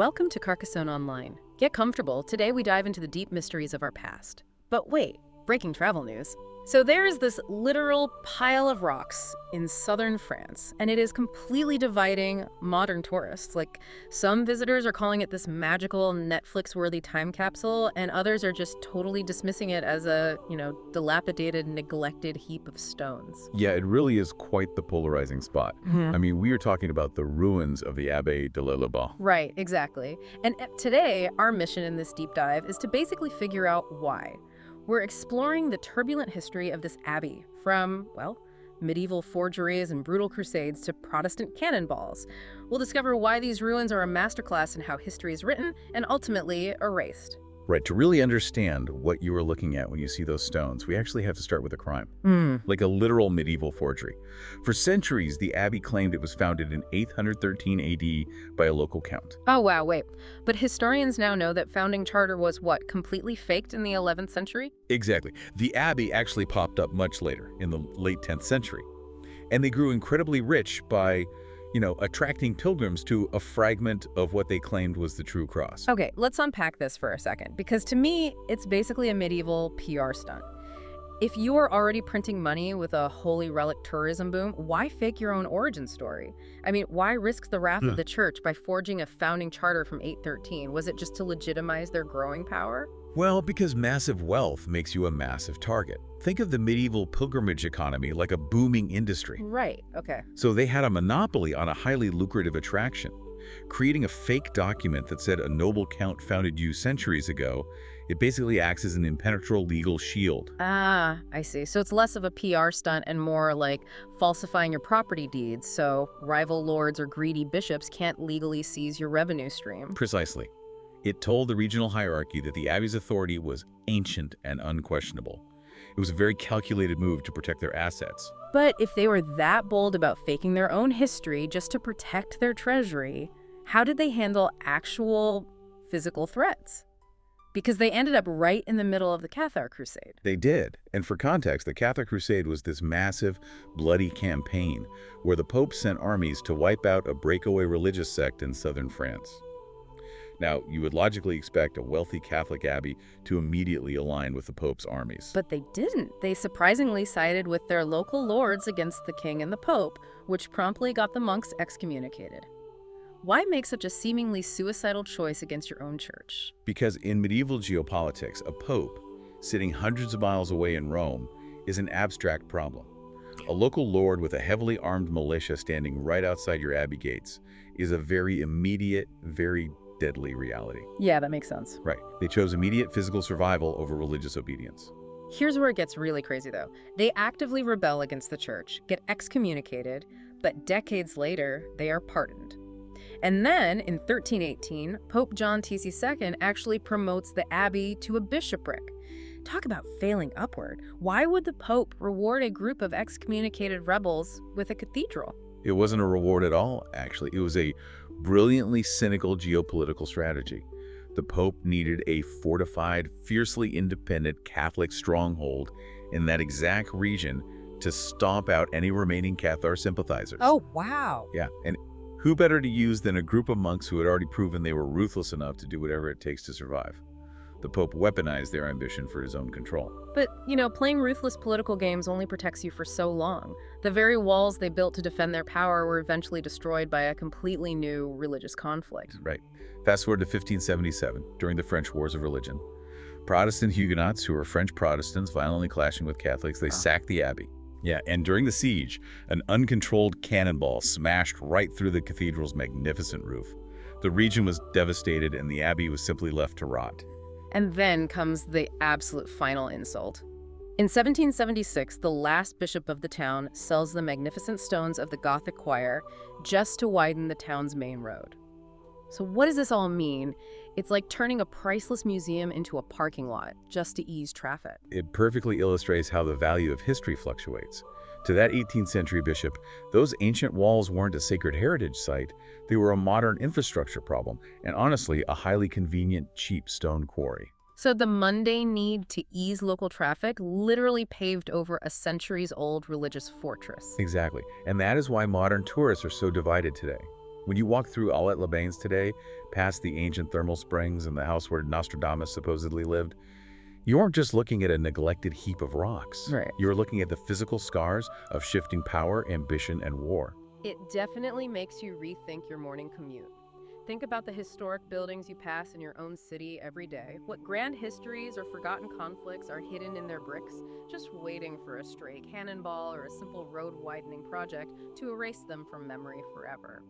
welcome to Carcassonne Online. Get comfortable. Today we dive into the deep mysteries of our past. But wait, breaking travel news. So there is this literal pile of rocks in southern France, and it is completely dividing modern tourists. Like, some visitors are calling it this magical Netflix-worthy time capsule, and others are just totally dismissing it as a, dilapidated, neglected heap of stones. Yeah, it really is quite the polarizing spot. I mean, we are talking about the ruins of the Abbaye de l'Aubin. Right, exactly. And today, our mission in this deep dive is to basically figure out why. We're exploring the turbulent history of this abbey, from, medieval forgeries and brutal crusades to Protestant cannonballs. We'll discover why these ruins are a masterclass in how history is written and ultimately erased. Right, to really understand what you are looking at when you see those stones, we actually have to start with a crime, like a literal medieval forgery. For centuries, the abbey claimed it was founded in 813 AD by a local count. Oh, wow, wait. But historians now know that founding charter was what, completely faked in the 11th century? Exactly. The abbey actually popped up much later, in the late 10th century. And they grew incredibly rich by attracting pilgrims to a fragment of what they claimed was the true cross. Okay, let's unpack this for a second, because to me, it's basically a medieval PR stunt. If you are already printing money with a holy relic tourism boom, why fake your own origin story? I mean, why risk the wrath of the church by forging a founding charter from 813? Was it just to legitimize their growing power? Well, because massive wealth makes you a massive target. Think of the medieval pilgrimage economy like a booming industry. Right, okay. So they had a monopoly on a highly lucrative attraction. Creating a fake document that said a noble count founded you centuries ago, it basically acts as an impenetrable legal shield. Ah, I see. So it's less of a PR stunt and more like falsifying your property deeds, so rival lords or greedy bishops can't legally seize your revenue stream. Precisely. It told the regional hierarchy that the abbey's authority was ancient and unquestionable. It was a very calculated move to protect their assets. But if they were that bold about faking their own history just to protect their treasury, how did they handle actual physical threats? Because they ended up right in the middle of the Cathar Crusade. They did. And for context, the Cathar Crusade was this massive, bloody campaign where the Pope sent armies to wipe out a breakaway religious sect in southern France. Now, you would logically expect a wealthy Catholic abbey to immediately align with the Pope's armies. But they didn't. They surprisingly sided with their local lords against the king and the Pope, which promptly got the monks excommunicated. Why make such a seemingly suicidal choice against your own church? Because in medieval geopolitics, a pope, sitting hundreds of miles away in Rome, is an abstract problem. A local lord with a heavily armed militia standing right outside your abbey gates is a very immediate, very deadly reality. Yeah, that makes sense. Right. They chose immediate physical survival over religious obedience. Here's where it gets really crazy, though. They actively rebel against the church, get excommunicated, but decades later, they are pardoned. And then, in 1318, Pope John XXII actually promotes the abbey to a bishopric. Talk about failing upward. Why would the Pope reward a group of excommunicated rebels with a cathedral? It wasn't a reward at all, actually. It was a brilliantly cynical geopolitical strategy. The Pope needed a fortified, fiercely independent Catholic stronghold in that exact region to stomp out any remaining Cathar sympathizers. Oh, wow. Yeah, and who better to use than a group of monks who had already proven they were ruthless enough to do whatever it takes to survive? The Pope weaponized their ambition for his own control. But, playing ruthless political games only protects you for so long. The very walls they built to defend their power were eventually destroyed by a completely new religious conflict. Right. Fast forward to 1577, during the French Wars of Religion. Protestant Huguenots, who were French Protestants violently clashing with Catholics, they sacked the abbey. Yeah, and during the siege, an uncontrolled cannonball smashed right through the cathedral's magnificent roof. The region was devastated, and the abbey was simply left to rot. And then comes the absolute final insult. In 1776, the last bishop of the town sells the magnificent stones of the Gothic choir just to widen the town's main road. So what does this all mean? It's like turning a priceless museum into a parking lot just to ease traffic. It perfectly illustrates how the value of history fluctuates. To that 18th century bishop, those ancient walls weren't a sacred heritage site. They were a modern infrastructure problem, and honestly, a highly convenient, cheap stone quarry. So the mundane need to ease local traffic literally paved over a centuries-old religious fortress. Exactly. And that is why modern tourists are so divided today. When you walk through Aulet-les-Bains today, past the ancient thermal springs and the house where Nostradamus supposedly lived, you aren't just looking at a neglected heap of rocks. Right. You're looking at the physical scars of shifting power, ambition, and war. It definitely makes you rethink your morning commute. Think about the historic buildings you pass in your own city every day. What grand histories or forgotten conflicts are hidden in their bricks, just waiting for a stray cannonball or a simple road widening project to erase them from memory forever.